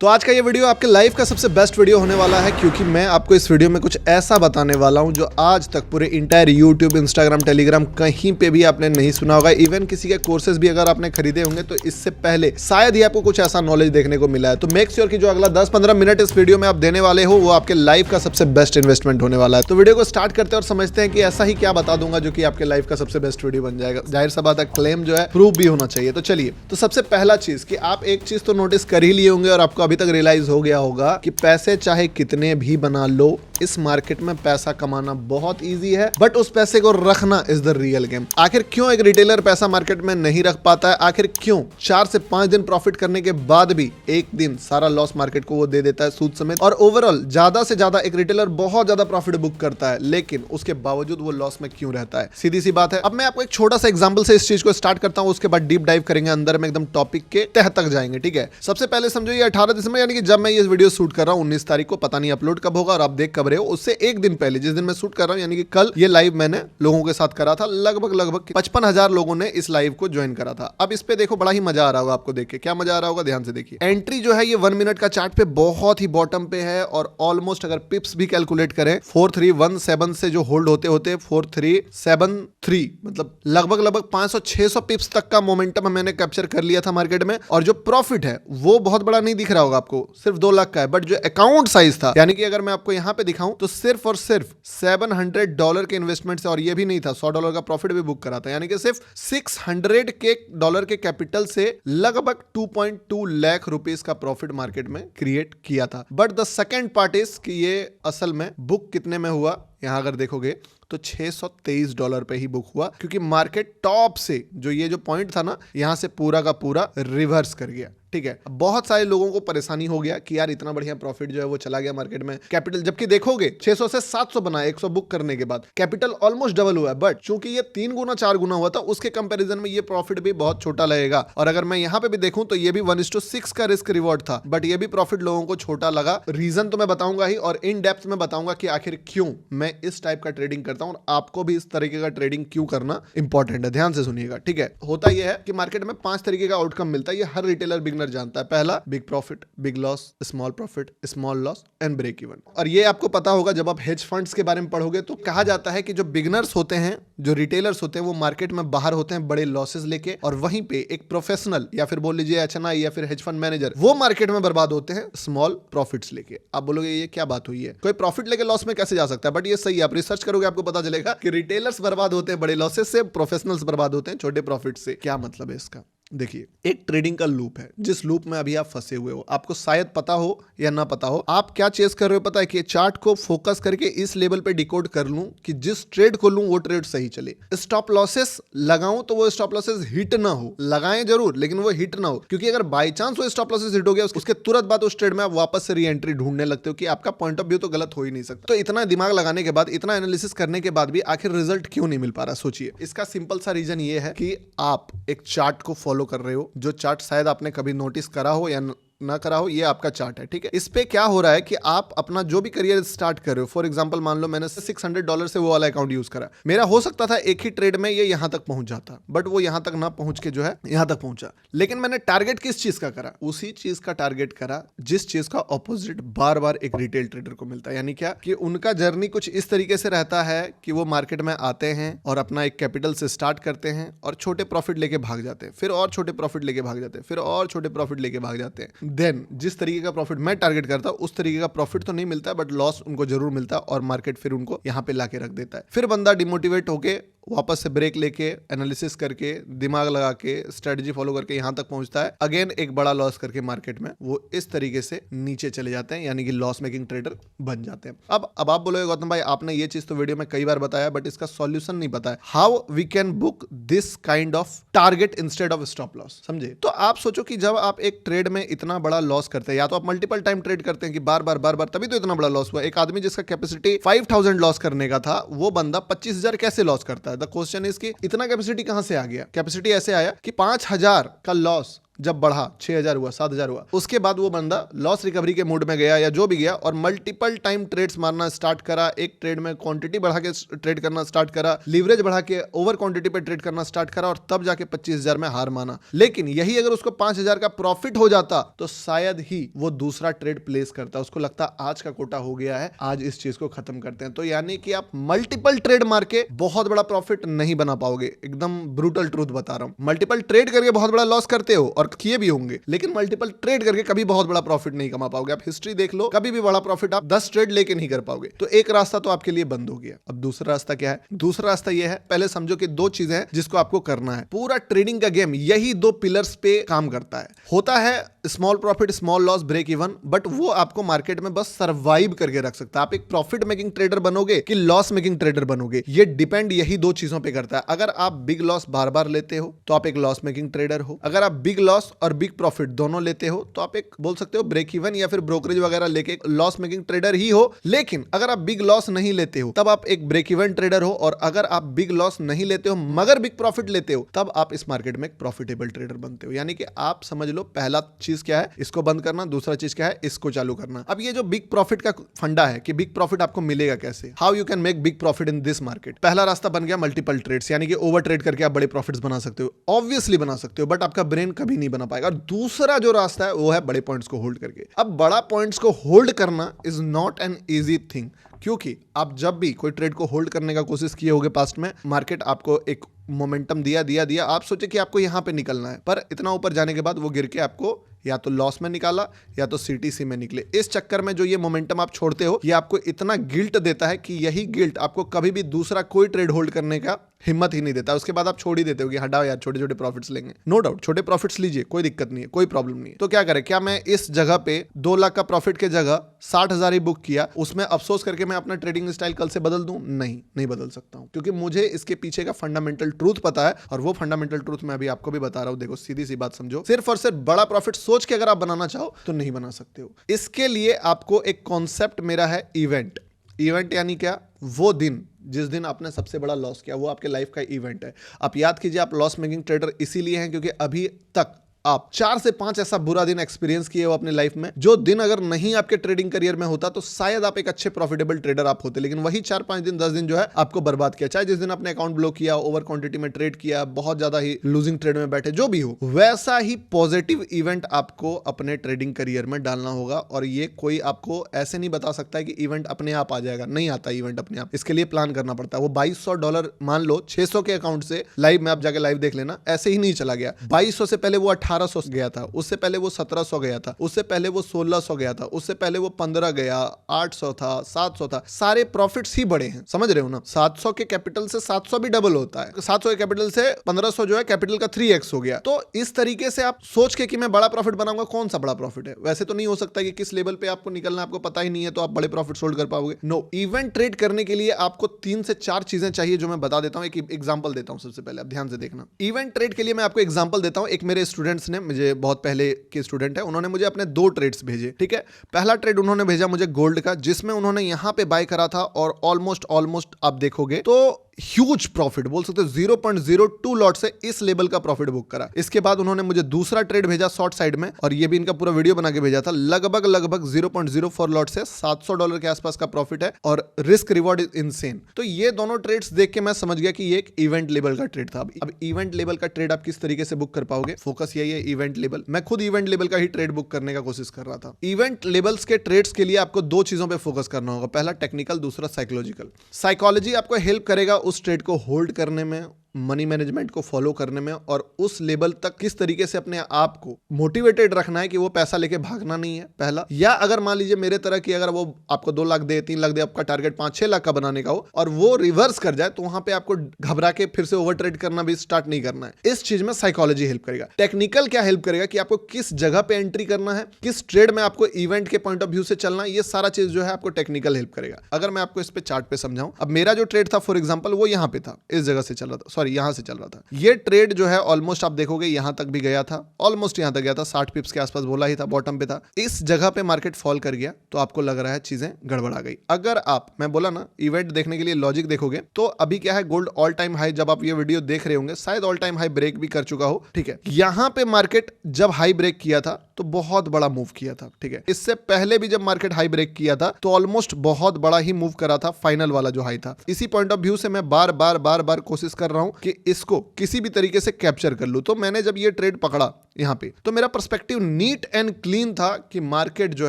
तो आज का ये वीडियो आपके लाइफ का सबसे बेस्ट वीडियो होने वाला है, क्योंकि मैं आपको इस वीडियो में कुछ ऐसा बताने वाला हूं जो आज तक पूरे इंटायर यूट्यूब, इंस्टाग्राम, टेलीग्राम कहीं पे भी आपने नहीं सुना होगा। इवन किसी के कोर्सेज भी अगर आपने खरीदे होंगे तो इससे पहले शायद ही आपको कुछ ऐसा नॉलेज देखने को मिला है। तो मेक श्योर कि जो अगला 10-15 मिनट इस वीडियो में आप देने वाले हो वो आपके लाइफ का सबसे बेस्ट इन्वेस्टमेंट होने वाला है। तो वीडियो को स्टार्ट करते हैं और समझते हैं कि ऐसा ही क्या बता दूंगा जो कि आपके लाइफ का सबसे बेस्ट वीडियो बन जाएगा। जाहिर सा बात है, क्लेम जो है प्रूफ भी होना चाहिए। तो चलिए, तो सबसे पहला चीज कि आप एक चीज तो नोटिस कर ही लिए होंगे और आपको अभी तक रियलाइज हो गया होगा कि पैसे चाहे कितने भी बना लो, इस मार्केट में पैसा कमाना बहुत इजी है, बट उस पैसे को रखना इज द रियल गेम। आखिर क्यों एक रिटेलर पैसा मार्केट में नहीं रख पाता है? आखिर क्यों 4 से 5 दिन प्रॉफिट करने के बाद भी एक दिन सारा लॉस मार्केट को वो दे देता है सूद समेत? और ओवरऑल ज्यादा से ज्यादा एक रिटेलर बहुत ज्यादा प्रॉफिट बुक करता है, लेकिन उसके बावजूद वो लॉस में क्यों रहता है? सीधी सी बात है। अब मैं आपको एक छोटा सा एग्जांपल से इस चीज को स्टार्ट करता हूं, उसके बाद डीप डाइव करेंगे, अंदर में एकदम टॉपिक के तह तक जाएंगे। ठीक है, सबसे पहले समझो ये 18 दिसंबर, यानी कि जब मैं ये वीडियो शूट कर रहा हूं 19 तारीख को, पता नहीं अपलोड कब होगा और आप देख कब रहे हो, उससे एक दिन पहले जिस दिन मैं शूट कर रहा हूं, यानी कि कल, ये लाइव मैंने लोगों के साथ करा था। लगभग 55,000 लोगों ने इस लाइव को ज्वाइन करा था। अब इस पे देखो, बड़ा ही मजा आ रहा होगा आपको देख के। क्या मजा आ रहा होगा? ध्यान से देखिए। एंट्री जो है ये 1 मिनट का चार्ट पे बहुत ही बॉटम पे है और ऑलमोस्ट अगर पिप्स भी कैलकुलेट करें 4317 से जो होल्ड होते होते 4373, मतलब लगभग 500-600 पिप्स तक का मोमेंटम मैंने कैप्चर कर लिया था मार्केट में। और जो प्रॉफिट है वो बहुत बड़ा नहीं दिख रहा होगा आपको, सिर्फ 2 लाख का है, बट जो अकाउंट साइज था, यानी कि अगर मैं आपको यहां पे दिखाऊं तो सिर्फ और सिर्फ $700 के इन्वेस्टमेंट से, और ये भी नहीं था, $100 का प्रॉफिट भी बुक करा था, यानी कि सिर्फ $600 के कैपिटल से लगभग 2.2 लाख रुपीस का प्रॉफिट मार्केट में क्रिएट किया था। But the second part is कि ये असल में बुक कितने में हुआ, यहां अगर देखोगे तो $623 पे ही बुक हुआ, क्योंकि मार्केट टॉप से जो ये जो पॉइंट था ना, यहां से पूरा का पूरा रिवर्स कर गया। ठीक है, बहुत सारे लोगों को परेशानी हो गया कि यार इतना बढ़िया प्रॉफिट जो है वो चला गया मार्केट में, कैपिटल, जबकि देखोगे 600 से 700 बना, 100 बुक करने के बाद कैपिटल ऑलमोस्ट डबल हुआ है, बट चूंकि ये 3 गुना 4 गुना हुआ था, उसके कंपैरिजन में ये प्रॉफिट भी बहुत छोटा लगेगा। और अगर मैं यहां पे भी देखूं तो ये भी 1:6 का रिस्क रिवॉर्ड था, बट ये भी प्रॉफिट लोगों को छोटा लगा। रीजन तो मैं बताऊंगा ही, और इन डेप्थ में बताऊंगा कि आखिर क्यों मैं इस टाइप का ट्रेडिंग करता हूं और आपको भी इस तरीके का ट्रेडिंग क्यों करना इंपॉर्टेंट है। ध्यान से सुनिएगा। ठीक है, होता यह है कि मार्केट में 5 तरीके का आउटकम मिलता है, ये हर रिटेलर बिगनर जानता है। पहला, big profit, big loss, small profit, small loss and break even. और ये आपको पता होगा जब आप हेज फंड्स के बारे में पढ़ोगे, तो कहा जाता है कि जो बिगनर्स होते हैं, जो रिटेलर्स होते हैं, वो मार्केट में बाहर होते हैं बड़े लॉसेस लेके, और वहीं पे एक प्रोफेशनल या फिर बोल लीजिए एचएनआई या फिर हेज फंड मैनेजर, वो मार्केट में बर्बाद होते हैं स्मॉल प्रॉफिट्स लेके। आप बोलोगे ये क्या बात हुई है, कोई प्रॉफिट लेके लॉस में कैसे जा सकता है? बट ये सही है, आप रिसर्च करोगे आपको पता चलेगा कि रिटेलर्स बर्बाद होते हैं बड़े लॉसेस से, प्रोफेशनल्स बर्बाद होते हैं छोटे प्रॉफिट से। क्या मतलब है इसका? देखिए, एक ट्रेडिंग का लूप है, जिस लूप में अभी आप फंसे हुए हो, आपको शायद पता हो या ना पता हो, आप क्या चेस कर रहे हो पता है? कि चार्ट को फोकस करके इस लेवल पे डिकोड कर लूं कि जिस ट्रेड को लूं वो ट्रेड सही चले, स्टॉप लॉसेस लगाऊं तो वो स्टॉप लॉसेस हिट ना हो, लगाएं जरूर लेकिन वो हिट ना हो, क्योंकि अगर बाय चांस वो स्टॉप लॉसेस हिट हो गया, उसके तुरंत बाद उस ट्रेड में आप वापस से री एंट्री ढूंढने लगते हो कि आपका पॉइंट ऑफ व्यू तो गलत हो ही नहीं सकता। तो इतना दिमाग लगाने के बाद, इतना एनालिसिस करने के बाद भी आखिर रिजल्ट क्यों नहीं मिल पा रहा? सोचिए, इसका सिंपल सा रीजन ये है कि आप एक चार्ट को फॉलो कर रहे हो, जो चार्ट शायद आपने कभी नोटिस करा हो या ना करा हो, ये आपका चार्ट है। ठीक है, इस पे क्या हो रहा है कि आप अपना जो भी करियर स्टार्ट कर रहे हो, फॉर एग्जांपल मान लो मैंने $600 से वो वाला अकाउंट यूज करा, मेरा हो सकता था एक ही ट्रेड में ये यहां तक पहुंच जाता, बट वो यहां तक ना पहुंच के जो है यहां तक पहुंचा। लेकिन मैंने टारगेट किस चीज का करा? उसी चीज का टारगेट करा जिस चीज का ऑपोजिट बार बार एक रिटेल ट्रेडर को मिलता है। यानी क्या कि उनका जर्नी कुछ इस तरीके से रहता है कि वो मार्केट में आते हैं और अपना एक कैपिटल से स्टार्ट करते हैं और छोटे प्रॉफिट लेके भाग जाते हैं, फिर और छोटे प्रॉफिट लेके भाग जाते हैं, फिर और छोटे प्रॉफिट लेके भाग जाते हैं। देन जिस तरीके का प्रॉफिट मैं टारगेट करता हूं, उस तरीके का प्रॉफिट तो नहीं मिलता, बट लॉस उनको जरूर मिलता है और मार्केट फिर उनको यहां पे लाके रख देता है। फिर बंदा डिमोटिवेट होके वापस से ब्रेक लेके, एनालिसिस करके, दिमाग लगा के, स्ट्रेटजी फॉलो करके यहां तक पहुंचता है, अगेन एक बड़ा लॉस करके मार्केट में वो इस तरीके से नीचे चले जाते हैं, यानी कि लॉस मेकिंग ट्रेडर बन जाते हैं। अब आप बोलोगे गौतम भाई आपने ये चीज तो वीडियो में कई बार बताया, बट इसका सॉल्यूशन नहीं बताया, how we can book this kind of target instead of stop loss. समझे? तो आप सोचो कि जब आप एक ट्रेड में इतना बड़ा लॉस करते हैं, या तो आप मल्टीपल टाइम ट्रेड करते हैं कि बार बार, तभी तो इतना बड़ा लॉस हुआ। एक आदमी जिसका कैपेसिटी 5000 लॉस करने का था, वो बंदा 25,000 कैसे लॉस करता है? द क्वेश्चन इज कि इतना कैपेसिटी कहां से आ गया? कैपेसिटी ऐसे आया कि 5,000 का लॉस जब बढ़ा 6000 हुआ, 7000 हुआ, उसके बाद वो बंदा लॉस रिकवरी के मूड में गया या जो भी गया और मल्टीपल टाइम ट्रेड्स मारना स्टार्ट करा, एक ट्रेड में क्वांटिटी बढ़ा के ट्रेड करना स्टार्ट करा, लीवरेज बढ़ा के ओवर क्वांटिटी पे ट्रेड करना स्टार्ट करा और तब जाके 25,000 में हार माना। लेकिन यही अगर उसको 5,000 का प्रॉफिट हो जाता तो शायद ही वो दूसरा ट्रेड प्लेस करता, उसको लगता आज का कोटा हो गया है, आज इस चीज को खत्म करते हैं। तो यानी कि आप मल्टीपल ट्रेड मार के बहुत बड़ा प्रॉफिट नहीं बना पाओगे, एकदम ब्रूटल ट्रूथ बता रहा हूं। मल्टीपल ट्रेड करके बहुत बड़ा लॉस करते हो और किए भी होंगे, लेकिन मल्टीपल ट्रेड करके कभी बहुत बड़ा प्रॉफिट नहीं कमा पाओगे। आप हिस्ट्री देख लो, कभी भी बड़ा प्रॉफिट आप 10 ट्रेड लेके नहीं कर पाओगे। तो एक रास्ता तो आपके लिए बंद हो गया। अब दूसरा रास्ता क्या है? दूसरा रास्ता यह है, पहले समझो कि दो चीजें हैं जिसको आपको करना है। पूरा ट्रेडिंग का गेम यही दो पिलर्स पे काम करता है। होता है small profit small loss break even, but वो आपको मार्केट में बस सर्वाइव करके रख सकता है। आप एक प्रॉफिट मेकिंग ट्रेडर बनोगे कि लॉस मेकिंग ट्रेडर बनोगे, ये डिपेंड यही दो चीजों पे करता है। अगर आप बिग लॉस बार बार लेते हो तो आप एक लॉस मेकिंग ट्रेडर हो। अगर आप बिग लॉस और बिग प्रॉफिट दोनों लेते हो तो आप एक बोल सकते हो ब्रेक इवन या फिर ब्रोकरेज वगैरह लेके लॉस मेकिंग ट्रेडर ही हो। लेकिन अगर आप बिग लॉस नहीं लेते हो तब आप एक ब्रेक इवन ट्रेडर हो, और अगर आप बिग लॉस नहीं लेते हो मगर बिग प्रॉफिट लेते हो तब आप इस मार्केट में एक प्रॉफिटेबल ट्रेडर बनते हो। यानी कि आप समझ लो, पहला चीज क्या है, इसको बंद करना, दूसरा चीज क्या है, इसको चालू करना। अब ये जो बिग प्रॉफिट का फंडा है कि बिग प्रॉफिट आपको मिलेगा कैसे, how you can make big profit in this market. पहला रास्ता बन गया मल्टीपल ट्रेड्स, यानी कि ओवर ट्रेड करके आप बड़े प्रॉफिट्स बना सकते हो। ऑब्वियसली बना सकते हो, बट आपका ब्रेन कभी नहीं बना पाएगा। और दूसरा जो रास्ता है वो है बड़े पॉइंट्स को होल्ड करके। अब बड़ा पॉइंट्स को होल्ड करना is not an easy thing, क्योंकि आप जब भी कोई ट्रेड को होल्ड करने का कोशिश किए होगे पास्ट में, मार्केट आपको एक मोमेंटम दिया, आप सोचे कि आपको यहां पे निकलना है, पर इतना ऊपर जाने के बाद वो गिर के आपको या तो लॉस में निकाला या तो सीटीसी में निकले। इस चक्कर में जो ये मोमेंटम आप छोड़ते हो, ये आपको इतना गिल्ट देता है कि यही गिल्ट आपको कभी भी दूसरा कोई ट्रेड होल्ड करने का हिम्मत ही नहीं देता। उसके बाद आप छोड़ ही देते हो कि हटाओ यार, छोटे छोटे प्रॉफिट्स लेंगे। नो डाउट छोटे प्रॉफिट्स लीजिए, कोई दिक्कत नहीं है, कोई प्रॉब्लम नहीं है। तो क्या करें, क्या मैं इस जगह पे 2 लाख का प्रॉफिट के जगह 60,000 ही बुक किया, उसमें अफसोस करके मैं अपना ट्रेडिंग स्टाइल कल से बदल दूं? नहीं बदल सकता हूं, क्योंकि मुझे इसके पीछे का फंडामेंटल ट्रूथ पता है, और वो फंडामेंटल ट्रूथ मैं अभी आपको भी बता रहा हूं। देखो सीधी सी बात समझो, सिर्फ और सिर्फ बड़ा प्रॉफिट सोच के अगर आप बनाना चाहो तो नहीं बना सकते हो। इसके लिए आपको एक कॉन्सेप्ट मेरा है, इवेंट यानी क्या, वो दिन जिस दिन आपने सबसे बड़ा लॉस किया, वो आपके लाइफ का इवेंट है। आप याद कीजिए, आप लॉस मेकिंग ट्रेडर इसीलिए हैं क्योंकि अभी तक आप 4 से 5 ऐसा बुरा दिन एक्सपीरियंस किए हो अपने लाइफ में, जो दिन अगर नहीं आपके ट्रेडिंग करियर में होता तो शायद आप एक अच्छे प्रॉफिटेबल ट्रेडर आप होते। लेकिन वही 4-5 दिन 10 दिन जो है आपको बर्बाद किया। चाहे जिस दिन आपने अकाउंट ब्लॉक किया, ओवर क्वांटिटी में ट्रेड किया, बहुत ज्यादा ही लूजिंग ट्रेड में बैठे, जो भी हो, वैसा ही पॉजिटिव इवेंट आपको अपने ट्रेडिंग करियर में डालना होगा। और ये कोई आपको ऐसे नहीं बता सकता है कि इवेंट अपने आप आ जाएगा, नहीं आता इवेंट अपने आप, इसके लिए प्लान करना पड़ता है। वो $2200 मान लो 600 के अकाउंट से लाइव में आप जाके लाइव देख लेना, ऐसे ही नहीं चला गया। 2200 से पहले वो 1800 गया था, उससे पहले वो 1700 गया था, उससे पहले वो 1600 गया था, उससे पहले वो 15 गया, 800 था, 700 था। सारे प्रॉफिट्स ही बड़े हैं, समझ रहे हो ना। 700 के कैपिटल से 700 भी डबल होता है, 700 के कैपिटल से 1500 जो है कैपिटल का 3x हो गया। तो इस तरीके से आप सोच के कि मैं बड़ा प्रॉफिट बनाऊंगा, कौन सा बड़ा प्रॉफिट है? वैसे तो नहीं हो सकता कि किस लेवल पे आपको निकलना आपको पता ही नहीं है तो आप बड़े प्रॉफिट होल्ड कर पाओगे। नो, इवेंट ट्रेड करने के लिए आपको 3 से 4 चीजें चाहिए, जो मैं बता देता हूं। एक एग्जांपल देता हूं सबसे पहले, आप ध्यान से देखना। इवेंट ट्रेड के लिए मैं आपको एग्जांपल देता हूं। एक मेरे स्टूडेंट्स ने, मुझे बहुत पहले के स्टूडेंट है, उन्होंने मुझे अपने 2 ट्रेड्स भेजे, ठीक है। पहला ट्रेड उन्होंने भेजा मुझे गोल्ड का, जिसमें उन्होंने यहां पे बाय करा था और ऑलमोस्ट आप देखोगे तो ह्यूज प्रॉफिट, बोल सकते हो 0.02 लॉट से इस लेवल का प्रॉफिट बुक करा। इसके बाद उन्होंने मुझे दूसरा ट्रेड भेजा शॉर्ट साइड में, और ये भी इनका पूरा वीडियो बना के भेजा था। लगभग 0.04 लॉट से $700 के आसपास का प्रॉफिट है, और रिस्क रिवॉर्ड इज इनसेन। तो ये दोनों ट्रेड्स देख के मैं समझ गया कि ये एक इवेंट लेवल का ट्रेड था। अब इवेंट लेवल का ट्रेड आप किस तरीके से बुक कर पाओगे, फोकस यही है, इवेंट लेवल। मैं खुद इवेंट लेवल का ही ट्रेड बुक करने का कोशिश कर रहा था। इवेंट लेवल्स के ट्रेड्स के लिए आपको 2 चीजों पे फोकस करना होगा, पहला टेक्निकल, दूसरा साइकोलॉजिकल। साइकोलॉजी आपको हेल्प करेगा उस ट्रेड को होल्ड करने में, मनी मैनेजमेंट को फॉलो करने में, और उस लेवल तक किस तरीके से अपने आप को मोटिवेटेड रखना है कि वो पैसा लेके भागना नहीं है, पहला। या अगर मान लीजिए मेरे तरह की, अगर वो आपको 2 लाख दे, 3 लाख दे, आपका टारगेट 5-6 लाख का बनाने का हो और वो रिवर्स कर जाए, तो वहां पे आपको घबरा के फिर से ओवर ट्रेड करना भी स्टार्ट नहीं करना है। इस चीज में साइकोलॉजी हेल्प करेगा। टेक्निकल क्या हेल्प करेगा कि आपको किस जगह पे एंट्री करना है, किस ट्रेड में आपको इवेंट के पॉइंट ऑफ व्यू से चलना है, ये सारा चीज जो है आपको टेक्निकल हेल्प करेगा। अगर मैं आपको इस पे चार्ट पे समझाऊं, अब मेरा जो ट्रेड था फॉर एग्जांपल वो यहां पे था, इस जगह से चल रहा था, सॉरी सॉरी यहां से चल रहा था। ये ट्रेड जो है ऑलमोस्ट आप देखोगे यहां तक भी गया था, ऑलमोस्ट यहां तक गया था, 60 पिप्स के आसपास बोला ही था, बॉटम पे था। इस जगह पे मार्केट फॉल कर गया तो आपको लग रहा है चीजें गड़बड़ा गई। अगर आप, मैं बोला ना, इवेंट देखने के लिए लॉजिक देखोगे तो अभी क्या है, गोल्ड ऑल टाइम हाई, जब आप ये वीडियो देख रहे होंगे शायद ऑल टाइम हाई ब्रेक भी कर चुका हो, ठीक है। यहां पे मार्केट जब हाई ब्रेक किया था तो बहुत बड़ा मूव किया था, ठीक है। इससे पहले भी जब मार्केट हाई ब्रेक किया था तो ऑलमोस्ट बहुत बड़ा ही मूव करा था, फाइनल वाला जो हाई था। इसी पॉइंट ऑफ व्यू से मैं बार बार कोशिश कर रहा हूं कि इसको किसी भी तरीके से कैप्चर कर लूं। तो मैंने जब ये ट्रेड पकड़ा यहां पे तो मेरा पर्सपेक्टिव नीट एंड क्लीन था कि मार्केट जो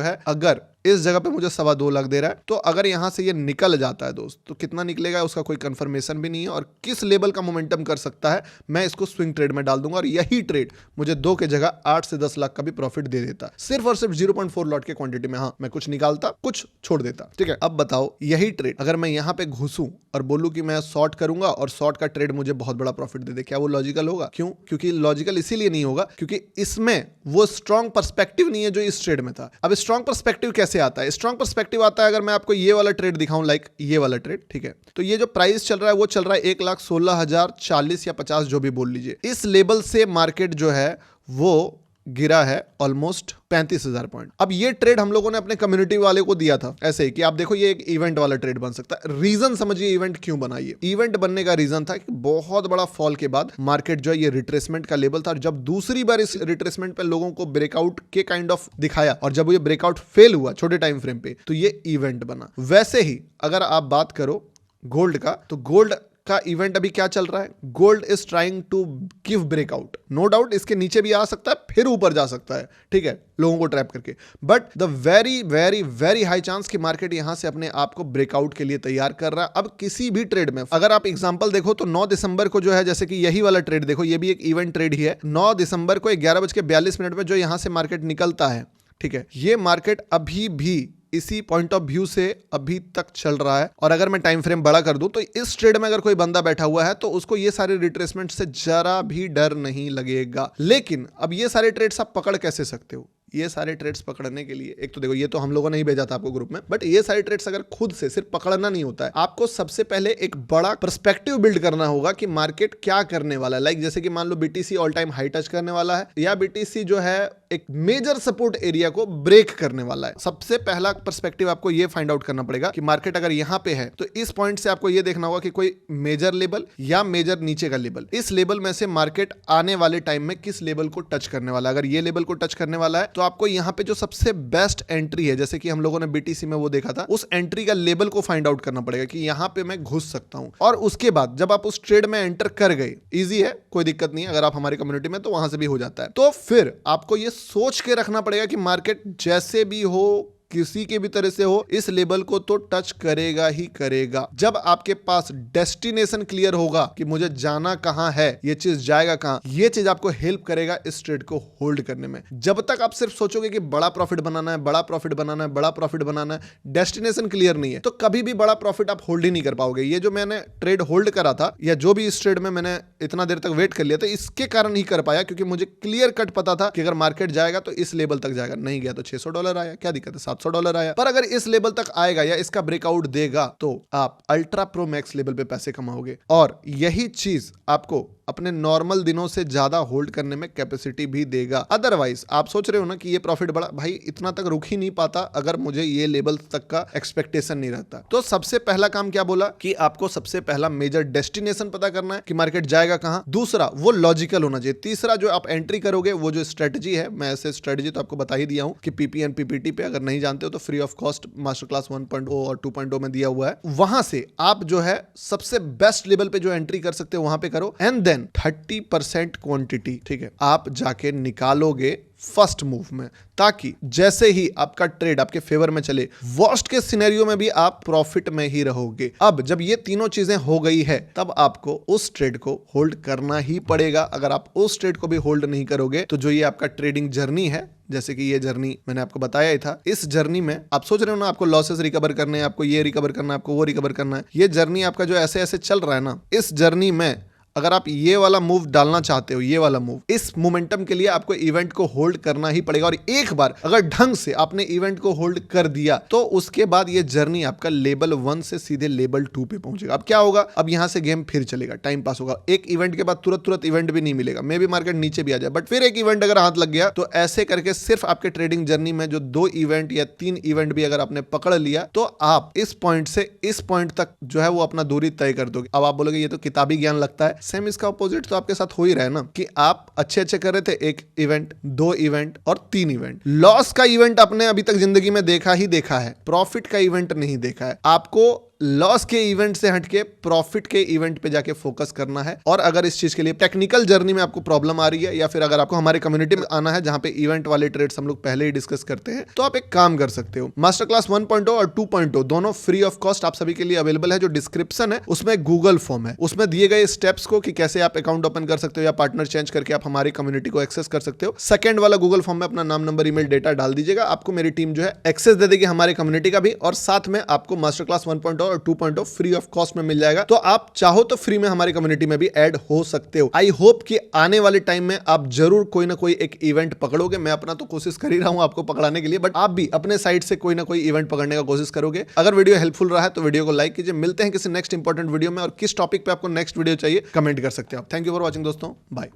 है अगर इस जगह पे मुझे 2.25 लाख दे रहा है तो अगर यहां से ये निकल जाता है दोस्त तो कितना निकलेगा उसका कोई कंफर्मेशन भी नहीं है, और किस लेवल का मोमेंटम कर सकता है मैं इसको स्विंग ट्रेड में डाल दूंगा, और यही ट्रेड मुझे 2 के जगह 8 से 10 लाख का भी प्रॉफिट दे देता, सिर्फ और सिर्फ 0.4 लॉट के क्वांटिटी में। हाँ, मैं कुछ निकालता कुछ छोड़ देता, ठीक है। अब बताओ यही ट्रेड अगर मैं यहां पे घुसूं और बोलूं कि मैं शॉर्ट करूंगा और शॉर्ट का ट्रेड मुझे बहुत बड़ा प्रॉफिट दे दे, क्या वो लॉजिकल होगा? क्यों? क्योंकि लॉजिकल इसीलिए नहीं होगा क्योंकि इसमें वो स्ट्रॉन्ग पर्सपेक्टिव नहीं है जो इस ट्रेड में था। अब स्ट्रॉन्ग पर्सपेक्टिव कैसे आता है? स्ट्रॉन्ग पर्सपेक्टिव आता है अगर मैं आपको ये वाला ट्रेड दिखाऊं, लाइक ये वाला ट्रेड, ठीक है। तो ये जो प्राइस चल रहा है वो चल रहा है 1,16,040 या 50 जो भी बोल लीजिए। इस लेवल से मार्केट जो है वो गिरा है ऑलमोस्ट 35,000 पॉइंट। अब ये ट्रेड हम लोगों ने अपने कम्युनिटी वाले को दिया था ऐसे ही कि आप देखो ये एक इवेंट वाला ट्रेड बन सकता है। रीजन समझिए इवेंट क्यों बना। ये इवेंट बनने का रीजन था कि बहुत बड़ा फॉल के बाद मार्केट जो है ये रिट्रेसमेंट का लेवल था, और जब दूसरी बार इस रिट्रेसमेंट पे लोगों को ब्रेकआउट के काइंड ऑफ दिखाया और जब ये ब्रेकआउट फेल हुआ छोटे टाइम फ्रेम पे तो ये इवेंट बना। वैसे ही अगर आप बात करो गोल्ड का तो गोल्ड का इवेंट अभी क्या चल रहा है, gold is trying to give breakout. No doubt इसके नीचे भी आ सकता है फिर ऊपर जा सकता है, ठीक है, लोगों को ट्रैप करके, but the very very very high chance कि मार्केट यहां से अपने आप को ब्रेकआउट के लिए तैयार कर रहा है। अब किसी भी ट्रेड में अगर आप एग्जांपल देखो तो 9 दिसंबर को जो है, जैसे कि यही वाला ट्रेड देखो, ये भी एक इवेंट ट्रेड ही है। 9 दिसंबर को 11:42 में जो यहां से मार्केट निकलता है, ठीक है, ये मार्केट अभी भी इसी पॉइंट ऑफ व्यू से अभी तक चल रहा है। और अगर मैं टाइम फ्रेम बड़ा कर दूं तो इस ट्रेड में अगर कोई बंदा बैठा हुआ है तो उसको ये सारे रिट्रेसमेंट से जरा भी डर नहीं लगेगा। लेकिन अब ये सारे ट्रेड्स आप पकड़ कैसे सकते हो? ये सारे ट्रेड्स पकड़ने के लिए एक तो देखो, ये तो हम लोगों ने ही भेजा था आपको ग्रुप में, बट ये सारे ट्रेड्स अगर खुद से सिर्फ पकड़ना नहीं होता है, आपको सबसे पहले एक बड़ा पर्सपेक्टिव बिल्ड करना होगा कि मार्केट क्या करने वाला है। लाइक जैसे कि मान लो BTC all time high touch करने वाला है या बीटीसी जो है एक मेजर सपोर्ट एरिया को ब्रेक करने वाला है। सबसे पहला पर्सपेक्टिव आपको ये फाइंड आउट करना पड़ेगा कि मार्केट अगर यहां पे है तो इस पॉइंट से आपको ये देखना होगा कि कोई मेजर लेवल या मेजर नीचे का लेवल, इस लेवल में से मार्केट आने वाले टाइम में किस लेवल को टच करने वाला है। अगर ये लेवल को टच करने वाला है तो आपको यहां पे जो सबसे बेस्ट एंट्री है, जैसे कि हम लोगों ने बीटीसी में वो देखा था, उस एंट्री का लेवल को फाइंड आउट करना पड़ेगा कि यहां पे मैं घुस सकता हूं। और उसके बाद जब आप उस ट्रेड में एंटर कर गए, इजी है, कोई दिक्कत नहीं है, अगर आप हमारी कम्युनिटी में तो वहां से भी हो जाता है। तो फिर आपको ये सोच के रखना पड़ेगा कि मार्केट जैसे भी हो, किसी के भी तरह से हो, इस लेवल को तो टच करेगा ही करेगा। जब आपके पास डेस्टिनेशन क्लियर होगा कि मुझे जाना कहां है, ये चीज जाएगा कहां, ये चीज आपको हेल्प करेगा इस ट्रेड को होल्ड करने में। जब तक आप सिर्फ सोचोगे कि बड़ा प्रॉफिट बनाना है, बड़ा प्रॉफिट बनाना है, बड़ा प्रॉफिट बनाना है, डेस्टिनेशन क्लियर नहीं है तो कभी भी बड़ा प्रॉफिट आप होल्ड ही नहीं कर पाओगे। ये जो मैंने ट्रेड होल्ड करा था या जो भी इस ट्रेड में मैंने इतना देर तक वेट कर लिया था, इसके कारण ही कर पाया क्योंकि मुझे क्लियर कट पता था कि अगर मार्केट जाएगा तो इस लेवल तक जाएगा, नहीं गया तो $600 आया, क्या दिक्कत है, $700 आया। पर अगर इस लेवल तक आएगा या इसका ब्रेकआउट देगा तो आप अल्ट्रा प्रो मैक्स लेवल पे पैसे कमाओगे। और यही चीज आपको अपने नॉर्मल दिनों से ज्यादा होल्ड करने में कैपेसिटी भी देगा। अदरवाइज आप सोच रहे हो ना कि ये प्रॉफिट बड़ा, भाई इतना तक रुक ही नहीं पाता अगर मुझे ये लेवल तक का एक्सपेक्टेशन नहीं रहता। तो सबसे पहला काम क्या बोला कि आपको सबसे पहला मेजर डेस्टिनेशन पता करना है कि मार्केट जाएगा कहां। दूसरा वो लॉजिकल होना चाहिए। तीसरा जो आप एंट्री करोगे वो जो स्ट्रेटजी है, मैं ऐसे स्ट्रेटजी तो आपको बता ही दिया हूं कि पीपी एंड पीपीटी पे, अगर नहीं जानते हो तो free of cost master class 1.0 और 2.0 में दिया हुआ है। वहां से आप जो है सबसे बेस्ट लेवल पे जो एंट्री कर सकते हो वहां पे करो, एंड देन 30% क्वांटिटी, ठीक है, आप जाके निकालोगे फर्स्ट मूव में, ताकि जैसे ही आपका ट्रेड आपके फेवर में चले, वर्स्ट के सिनेरियो में भी आप प्रॉफिट में ही रहोगे। अब जब ये तीनों चीजें हो गई है तब आपको उस ट्रेड को होल्ड करना ही पड़ेगा। अगर आप उस ट्रेड को भी होल्ड नहीं करोगे तो जो ये आपका ट्रेडिंग जर्नी है, जैसे कि ये जर्नी मैंने आपको बताया ही था, इस जर्नी में आप सोच रहे हो ना आपको लॉसेस रिकवर करने हैं, आपको ये रिकवर करना है, आपको वो रिकवर करना है, ये जर्नी आपका जो ऐसे ऐसे चल रहा है ना, इस जर्नी में अगर आप ये वाला मूव डालना चाहते हो, ये वाला मूव, इस मोमेंटम के लिए आपको इवेंट को होल्ड करना ही पड़ेगा। और एक बार अगर ढंग से आपने इवेंट को होल्ड कर दिया तो उसके बाद ये जर्नी आपका लेवल 1 से सीधे लेवल 2 पे पहुंचेगा। अब क्या होगा, अब यहां से गेम फिर चलेगा, टाइम पास होगा। एक इवेंट के बाद तुरंत इवेंट भी नहीं मिलेगा, मे भी मार्केट नीचे भी आ जाए, बट फिर एक इवेंट अगर हाथ लग गया तो ऐसे करके सिर्फ आपके ट्रेडिंग जर्नी में जो 2 इवेंट या 3 इवेंट भी अगर आपने पकड़ लिया तो आप इस पॉइंट से इस पॉइंट तक जो है वो अपना दूरी तय कर दोगे। अब आप बोलोगे ये तो किताबी ज्ञान लगता है, सेम इसका अपोजिट तो आपके साथ हो ही रहा है ना, कि आप अच्छे कर रहे थे, 1 इवेंट, 2 इवेंट और 3 इवेंट। लॉस का इवेंट आपने अभी तक जिंदगी में देखा ही देखा है, प्रॉफिट का इवेंट नहीं देखा है। आपको लॉस के इवेंट से हटके प्रॉफिट के इवेंट पे जाके फोकस करना है। और अगर इस चीज के लिए टेक्निकल जर्नी में आपको प्रॉब्लम आ रही है, या फिर अगर आपको हमारे कम्युनिटी में आना है जहां पे इवेंट वाले ट्रेड्स हम लोग पहले ही डिस्कस करते हैं, तो आप एक काम कर सकते हो, मास्टर क्लास 1.0 और 2.0 दोनों फ्री ऑफ कॉस्ट आप सभी के लिए अवेलेबल है। जो डिस्क्रिप्शन है उसमें गूगल फॉर्म है, उसमें दिए गए स्टेप्स को कि कैसे आप अकाउंट ओपन कर सकते हो या पार्टनर चेंज करके आप हमारी कम्युनिटी को एक्सेस कर सकते हो। सेकंड वाला गूगल फॉर्म में अपना नाम, नंबर, ईमेल, डेटा डाल दीजिएगा, आपको मेरी टीम जो है एक्सेस दे देगी हमारे कम्युनिटी का भी, और साथ में आपको मास्टर क्लास 1.0 और 2.0 फ्री ऑफ कॉस्ट में मिल जाएगा। तो आप चाहो तो फ्री में हमारी कम्युनिटी में भी ऐड हो सकते हो। आई होप कि आने वाले टाइम में आप जरूर कोई ना कोई एक इवेंट पकड़ोगे। मैं अपना तो कोशिश कर ही रहा हूं आपको पकड़ाने के लिए, बट आप भी अपने साइड से कोई ना कोई इवेंट पकड़ने का कोशिश करोगे। अगर वीडियो हेल्पफुल रहा है तो वीडियो को लाइक कीजिए। मिलते हैं किसी नेक्स्ट इंपॉर्टेंट वीडियो में, और किस टॉपिक पे आपको नेक्स्ट वीडियो चाहिए कमेंट कर सकते हो आप। थैंक यू फॉर वॉचिंग दोस्तों, बाय।